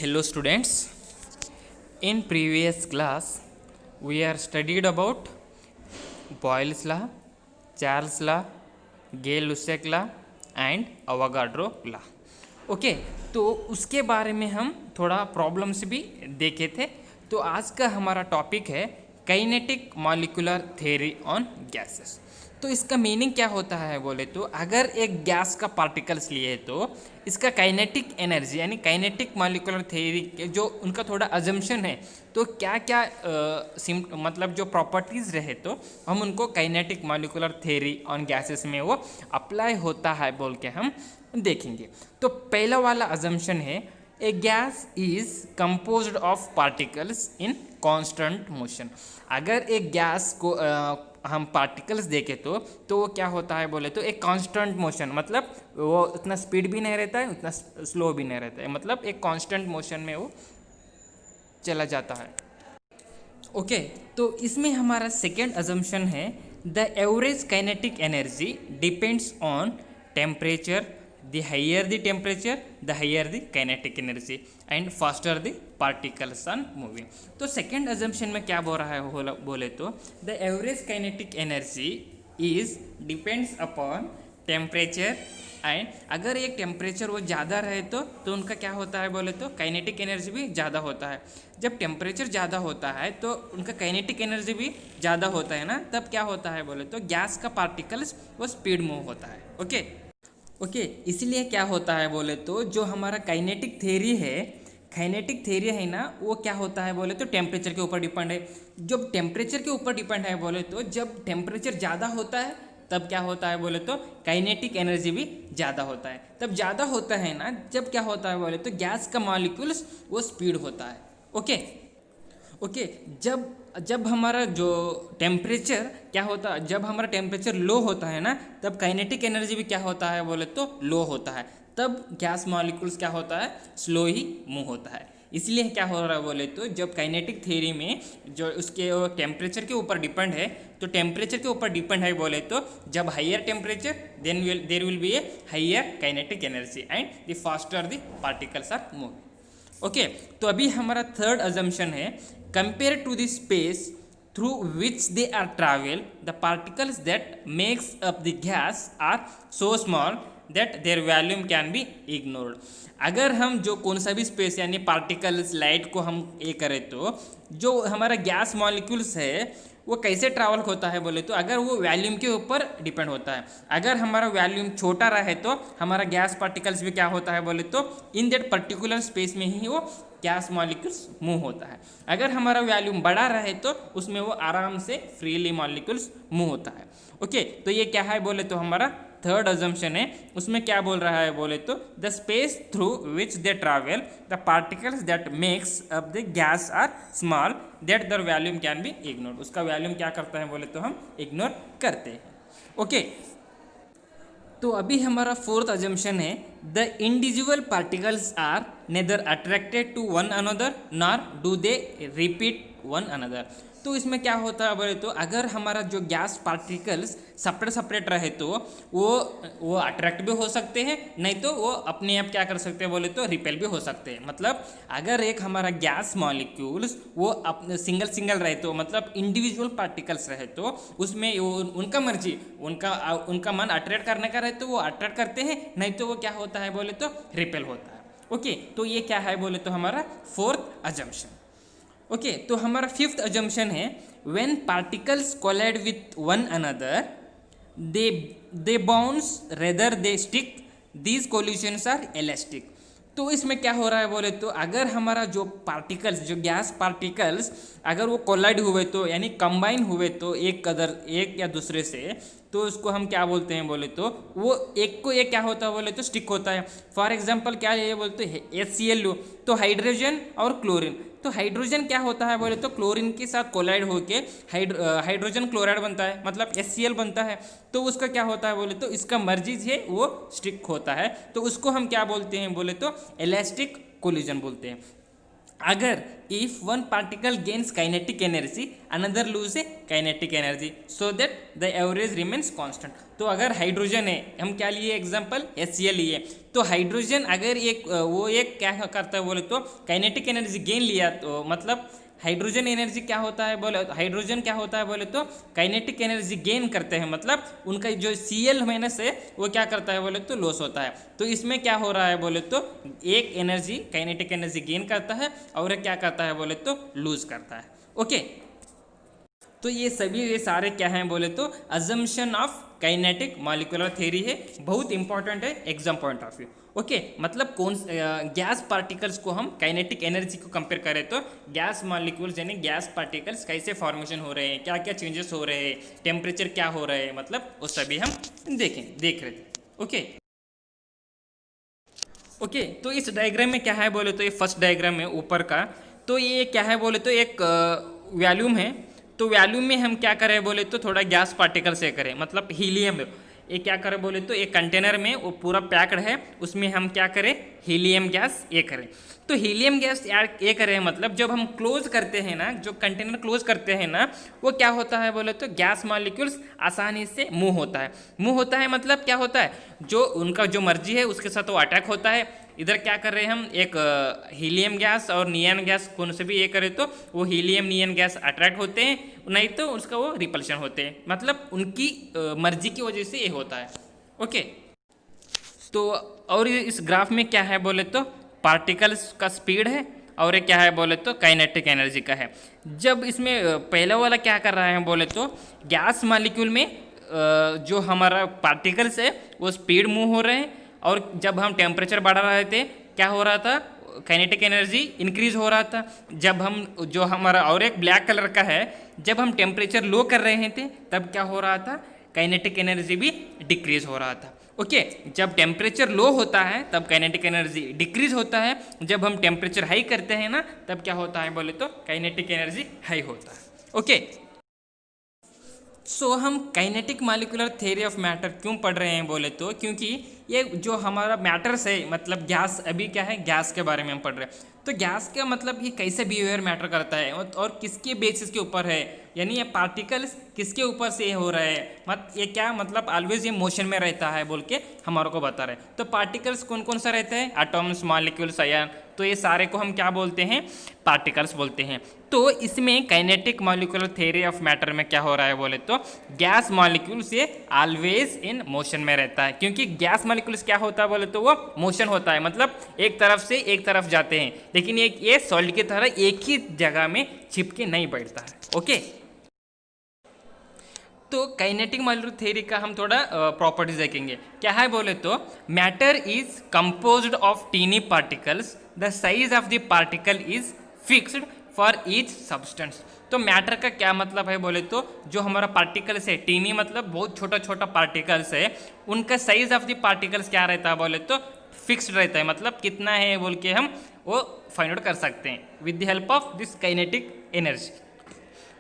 Hello students, in previous class we are studied about Boyle's law, Charles law, Gay-Lussac law and Avogadro law. Okay तो उसके बारे में हम थोड़ा problems भी देखे थे। तो आज का हमारा टॉपिक है kinetic molecular theory on gases. तो इसका मीनिंग क्या होता है बोले तो अगर एक गैस का पार्टिकल्स लिए तो इसका काइनेटिक एनर्जी यानी काइनेटिक मॉलिक्यूलर थ्योरी के जो उनका थोड़ा अजम्पशन है तो क्या क्या मतलब जो प्रॉपर्टीज़ रहे तो हम उनको kinetic molecular theory on gases में वो अप्लाई होता है बोल के हम देखेंगे। तो पहला वाला अजम्पशन है a gas is composed of particles in constant motion. अगर एक गैस को हम पार्टिकल्स देखें तो वो क्या होता है बोले तो एक कांस्टेंट मोशन, मतलब वो उतना स्पीड भी नहीं रहता है उतना स्लो भी नहीं रहता है, मतलब एक कांस्टेंट मोशन में वो चला जाता है। ओके तो इसमें हमारा सेकेंड अजम्पशन है the average kinetic energy depends on temperature. The higher the temperature, the higher the kinetic energy and faster the particles are moving. तो सेकेंड अजम्पशन में क्या बोल रहा है बोले तो the average kinetic energy is depends upon temperature and अगर एक टेम्परेचर वो ज़्यादा रहे तो उनका क्या होता है बोले तो काइनेटिक एनर्जी भी ज़्यादा होता है। जब टेम्परेचर ज़्यादा होता है तो उनका काइनेटिक एनर्जी भी ज़्यादा होता है ना, तब क्या होता है बोले तो गैस का पार्टिकल्स वो स्पीड मूव होता है। ओके इसलिए क्या होता है बोले तो जो हमारा काइनेटिक थ्योरी है ना वो क्या होता है बोले तो टेम्परेचर के ऊपर डिपेंड है। जब टेम्परेचर के ऊपर डिपेंड है बोले तो जब टेम्परेचर ज़्यादा होता है तब क्या होता है बोले तो काइनेटिक एनर्जी भी ज़्यादा होता है। तब ज़्यादा होता है ना जब क्या होता है बोले तो गैस का मॉलिक्यूल्स वो स्पीड होता है। ओके जब हमारा जो टेम्परेचर क्या होता है, जब हमारा टेम्परेचर लो होता है ना तब काइनेटिक एनर्जी भी क्या होता है बोले तो लो होता है, तब गैस मॉलिक्यूल्स क्या होता है स्लो ही मूव होता है। इसलिए क्या हो रहा है बोले तो जब काइनेटिक थ्योरी में जो उसके टेम्परेचर के ऊपर डिपेंड है तो टेम्परेचर के ऊपर डिपेंड है बोले तो जब higher temperature then there will be a higher kinetic energy and the faster the particles are moving. Okay तो अभी हमारा थर्ड अजम्पशन है compared to the space through which they are travel the particles that makes up the gas are so small that their volume can be ignored। अगर हम जो कौन सा भी स्पेस यानी पार्टिकल्स लाइट को हम ये करें तो जो हमारा गैस मॉलिक्यूल्स है वो कैसे ट्रैवल होता है बोले तो अगर वो वॉल्यूम के ऊपर डिपेंड होता है। अगर हमारा वॉल्यूम छोटा रहे तो हमारा गैस पार्टिकल्स भी क्या होता है बोले तो इन दैट पर्टिकुलर स्पेस में ही वो गैस मॉलिक्यूल्स मूव होता है। अगर हमारा वॉल्यूम बड़ा रहे तो उसमें वो आराम से फ्रीली मॉलिक्यूल्स मूव होता है। ओके तो ये क्या है बोले तो हमारा थर्ड अजम्पशन है। उसमें क्या बोल रहा है बोले तो the space through which they travel the particles that makes up the gas are small that their volume can be ignore. उसका वॉल्यूम क्या करता है बोले तो हम इग्नोर करते हैं। ओके तो अभी हमारा फोर्थ अजम्पशन है the individual particles are neither attracted to one another nor do they repeat one another. तो इसमें क्या होता है बोले तो अगर हमारा जो गैस पार्टिकल्स सेपरेट रहे तो वो अट्रैक्ट भी हो सकते हैं, नहीं तो वो अपने आप क्या कर सकते हैं बोले तो रिपेल भी हो सकते हैं। मतलब अगर एक हमारा गैस मॉलिक्यूल्स वो अपने सिंगल रहे तो मतलब इंडिविजुअल पार्टिकल्स रहे तो उसमें उनका मर्जी उनका मन अट्रैक्ट करने का रहे तो वो अट्रैक्ट करते हैं, नहीं तो वो क्या होता है बोले तो रिपेल होता है। ओके तो ये क्या है बोले तो हमारा फोर्थ अजम्पशन। ओके तो हमारा फिफ्थ अजम्पशन है when particles collide with one another they bounce rather they stick these collisions are elastic. तो इसमें क्या हो रहा है बोले तो अगर हमारा जो पार्टिकल्स जो गैस पार्टिकल्स अगर वो कोलाइड हुए तो यानी कंबाइन हुए तो एक या दूसरे से तो उसको हम क्या बोलते हैं बोले तो वो एक को एक क्या होता है बोले तो स्टिक होता है। फॉर एग्जांपल क्या ये बोलते हैं HCl लो तो हाइड्रोजन और क्लोरीन, तो हाइड्रोजन क्या होता है बोले तो क्लोरीन के साथ कोलाइड होके हाइड्रोजन क्लोराइड बनता है मतलब HCl बनता है। तो उसका क्या होता है बोले तो इसका मर्जी है वो स्टिक होता है, तो उसको हम क्या बोलते हैं बोले तो इलास्टिक कोलिजन बोलते हैं। अगर if one particle gains kinetic energy another lose a kinetic energy so that the average remains constant. तो अगर हाइड्रोजन है, हम क्या लिए एग्जांपल HCl लिए, तो हाइड्रोजन अगर एक वो एक क्या करता है बोले तो काइनेटिक एनर्जी गेन लिया, तो मतलब हाइड्रोजन एनर्जी क्या होता है बोले, हाइड्रोजन क्या होता है बोले तो काइनेटिक एनर्जी गेन करते हैं, मतलब उनका जो Cl माइनस है वो क्या करता है बोले तो लॉस होता है। तो इसमें क्या हो रहा है बोले तो एक एनर्जी काइनेटिक एनर्जी गेन करता है और क्या करता है बोले तो लूज करता है। ओके, तो ये सारे क्या हैं बोले तो assumption of kinetic molecular theory है, बहुत इंपॉर्टेंट है exam point of view. Okay, मतलब कौन गैस पार्टिकल्स को हम काइनेटिक एनर्जी को कंपेयर करें तो गैस मॉलिक्यूल्स यानी गैस पार्टिकल्स कैसे फॉर्मेशन हो रहे हैं, क्या क्या चेंजेस हो रहे हैं, टेम्परेचर क्या हो रहे हैं, मतलब वो सभी हम देख रहे थे। ओके ओके, तो इस डायग्राम में क्या है बोले तो ये फर्स्ट डायग्राम है ऊपर का, तो ये क्या है बोले तो एक वॉल्यूम है, तो वॉल्यूम में हम क्या करें बोले तो थोड़ा गैस पार्टिकल से करें, मतलब हीलियम, ये क्या करें बोले तो एक कंटेनर में वो पूरा पैक्ड है, उसमें हम क्या करें हीलियम गैस ये करें। तो हीलियम गैस यार ये करें मतलब जब हम क्लोज करते हैं ना, जो कंटेनर क्लोज करते हैं ना, वो क्या होता है बोले तो गैस मॉलिक्यूल्स आसानी से मूव होता है मतलब क्या होता है, जो उनका जो मर्जी है उसके साथ वो अटैक होता है। इधर क्या कर रहे हैं हम, एक हीलियम गैस और नियन गैस कौन से भी ये करें तो वो हीलियम नियन गैस अट्रैक्ट होते हैं, नहीं तो उसका वो रिपल्शन होते हैं, मतलब उनकी मर्जी की वजह से ये होता है। ओके, तो और इस ग्राफ में क्या है बोले तो पार्टिकल्स का स्पीड है और ये क्या है बोले तो काइनेटिक एनर्जी का है। जब इसमें पहला वाला क्या कर रहा है बोले तो गैस मॉलिक्यूल में जो हमारा पार्टिकल्स है वो स्पीड मूव हो रहे हैं, और जब हम टेम्परेचर बढ़ा रहे थे क्या हो रहा था, काइनेटिक एनर्जी इंक्रीज हो रहा था। जब हम जो हमारा और एक ब्लैक कलर का है, जब हम टेम्परेचर लो कर रहे थे तब क्या हो रहा था, काइनेटिक एनर्जी भी डिक्रीज हो रहा था। ओके, जब टेम्परेचर लो होता है तब काइनेटिक एनर्जी डिक्रीज होता है, जब हम टेम्परेचर हाई करते हैं ना तब क्या होता है बोले तो काइनेटिक एनर्जी हाई होता है। ओके, सो हम kinetic molecular theory of matter क्यों पढ़ रहे हैं बोले तो क्योंकि ये जो हमारा मैटर्स है, मतलब गैस, अभी क्या है गैस के बारे में हम पढ़ रहे हैं, तो गैस का मतलब ये कैसे बिहेवियर मैटर करता है और किसके बेसिस के ऊपर है, यानी ये पार्टिकल्स किसके ऊपर से हो रहा है, मत ये क्या मतलब ऑलवेज ये मोशन में रहता है बोल के हमारे को बता रहे हैं। तो पार्टिकल्स कौन कौन सा रहते हैं, एटॉम्स, मॉलिक्यूल्स, आयन, तो ये सारे को हम क्या बोलते हैं, पार्टिकल्स बोलते हैं। तो इसमें kinetic molecular theory of matter में क्या हो रहा है बोले तो गैस मॉलिक्यूल से ऑलवेज इन मोशन में रहता है, क्योंकि गैस मॉलिक्यूल्स क्या होता है बोले तो वो मोशन होता है, मतलब एक तरफ से एक तरफ जाते हैं, लेकिन ये सॉलिड की तरह एक ही जगह में चिपके नहीं बैठता है। ओके, तो काइनेटिक मॉलिक्यूलर थ्योरी का हम थोड़ा प्रॉपर्टीज देखेंगे। क्या है बोले तो matter is composed of tiny particles, the size of the particle is fixed for each substance. तो मैटर का क्या मतलब है बोले तो जो हमारा पार्टिकल्स है, टीनी मतलब बहुत छोटा छोटा पार्टिकल्स है, उनका साइज ऑफ द पार्टिकल्स क्या रहता है बोले तो फिक्स्ड रहता है, मतलब कितना है बोल के हम वो फाइंड आउट कर सकते हैं with the help of this kinetic energy.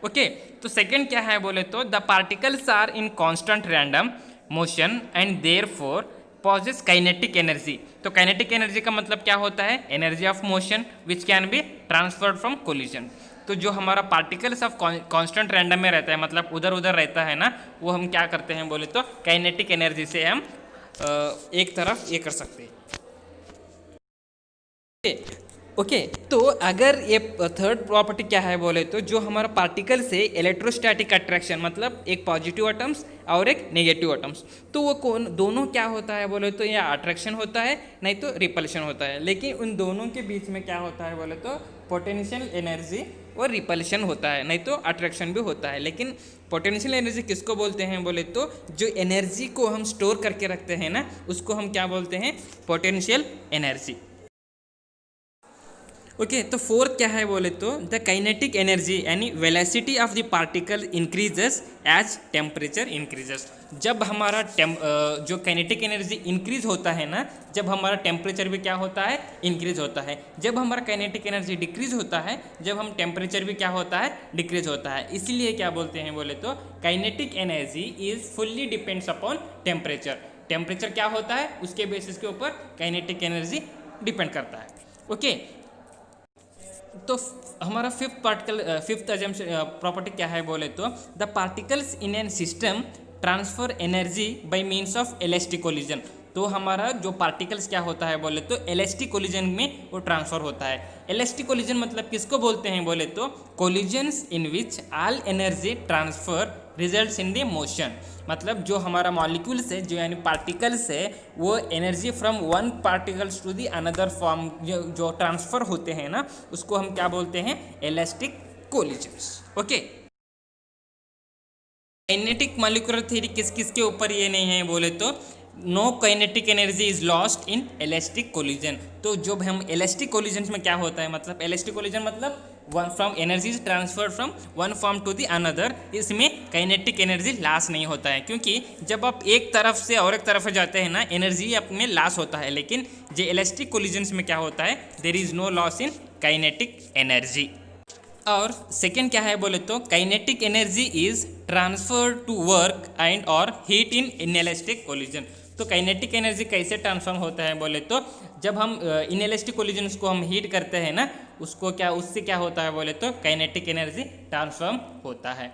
Okay, तो सेकंड क्या है बोले तो the particles are in constant random motion and therefore possess kinetic energy. तो काइनेटिक एनर्जी का मतलब क्या होता है, energy of motion which can be transferred from collision. तो जो हमारा पार्टिकल्स ऑफ कांस्टेंट रैंडम में रहता है, मतलब उधर उधर रहता है ना, वो हम क्या करते हैं बोले तो काइनेटिक एनर्जी से हम एक तरफ ये कर सकते हैं। ओके, तो अगर ये थर्ड प्रॉपर्टी क्या है बोले तो जो हमारा पार्टिकल से इलेक्ट्रोस्टैटिक अट्रैक्शन, मतलब एक पॉजिटिव एटम्स और एक नेगेटिव एटम्स, तो वो कौन दोनों क्या होता है बोले तो या अट्रैक्शन होता है नहीं तो रिपल्शन होता है, लेकिन उन दोनों के बीच में क्या होता है बोले तो पोटेंशियल एनर्जी और रिपल्शन होता है, नहीं तो अट्रैक्शन भी होता है। लेकिन पोटेंशियल एनर्जी किसको बोलते हैं बोले तो जो एनर्जी को हम स्टोर करके रखते हैं ना, उसको हम क्या बोलते हैं, पोटेंशियल एनर्जी। ओके, तो फोर्थ क्या है बोले तो द काइनेटिक एनर्जी यानी velocity of the particle increases as temperature increases. जब हमारा जो काइनेटिक एनर्जी इंक्रीज होता है ना, जब हमारा टेम्परेचर भी क्या होता है, इंक्रीज होता है। जब हमारा काइनेटिक एनर्जी डिक्रीज होता है, जब हम टेम्परेचर भी क्या होता है, डिक्रीज होता है। इसीलिए क्या बोलते हैं बोले तो kinetic energy is fully depends upon temperature. Temperature क्या होता है उसके बेसिस के ऊपर काइनेटिक एनर्जी डिपेंड करता है। ओके, तो हमारा फिफ्थ अजम्पशन प्रॉपर्टी क्या है बोले तो, the particles in an system transfer energy by means of electric collision. तो हमारा जो पार्टिकल्स क्या होता है बोले तो इलेक्ट्रिक कोलिजन में वो ट्रांसफर होता है। इलेक्ट्रिक कोलिजन मतलब किसको बोलते हैं बोले तो, collisions in which all energy transfer results in the motion. मतलब जो हमारा मॉलिक्यूल्स है, जो यानी पार्टिकल्स है, वो energy from one particles to the another form जो ट्रांसफर होते हैं ना, उसको हम क्या बोलते हैं, electric collisions. Okay, kinetic molecular theory किस किस के ऊपर ये नहीं है बोले तो, no kinetic energy is lost in electric collision. तो जब हम इलेक्ट्रिक कोलिजन में क्या होता है, मतलब इलेक्ट्रिक कोलिजन मतलब one from energy transfer from one form to the another, इसमें काइनेटिक एनर्जी लॉस नहीं होता है, क्योंकि जब आप एक तरफ से और एक तरफ जाते हैं ना, एनर्जी अपने लॉस होता है। लेकिन जो इलेक्ट्रिक कोलिजन्स में क्या होता है, there is no loss in kinetic energy. और सेकेंड क्या है बोले तो, kinetic energy is transfer to work and और हीट इन इनएलास्टिक कोलिजन। तो काइनेटिक एनर्जी कैसे ट्रांसफॉर्म होता है बोले तो, जब हम इनएलास्टिक कोलिजन को हम हीट करते हैं ना, उससे क्या होता है बोले तो, काइनेटिक एनर्जी ट्रांसफॉर्म होता है।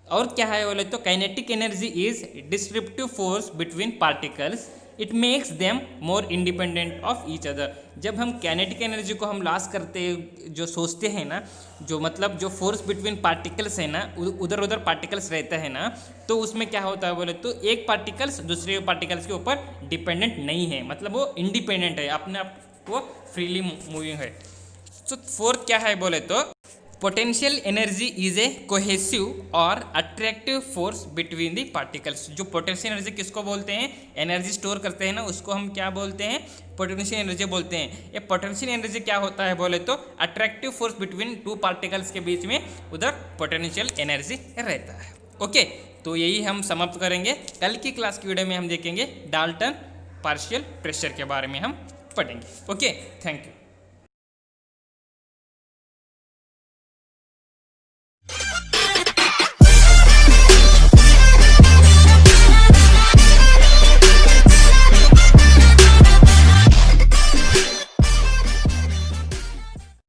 और क्या है बोले तो, kinetic energy is distributive force between particles, it makes them more independent of each other. जब हम काइनेटिक एनर्जी को हम लॉस करते जो सोचते हैं ना, जो मतलब जो फोर्स बिटवीन पार्टिकल्स है ना, उधर उधर पार्टिकल्स रहते हैं ना, तो उसमें क्या होता है बोले तो, एक पार्टिकल्स दूसरे पार्टिकल्स के ऊपर डिपेंडेंट नहीं है, मतलब वो इंडिपेंडेंट है, अपने आप वो फ्रीली मूविंग है। तो फोर्थ क्या है बोले तो, potential energy is a cohesive और attractive force between the particles. जो पोटेंशियल एनर्जी किसको बोलते हैं, एनर्जी स्टोर करते हैं ना, उसको हम क्या बोलते हैं, पोटेंशियल एनर्जी बोलते हैं। ये पोटेंशियल एनर्जी क्या होता है बोले तो, attractive force between two particles के बीच में उधर पोटेंशियल एनर्जी रहता है। ओके, तो यही हम समाप्त करेंगे। कल की क्लास की वीडियो में हम देखेंगे डाल्टन पार्शियल प्रेशर के बारे में हम पढ़ेंगे। Okay, thank you.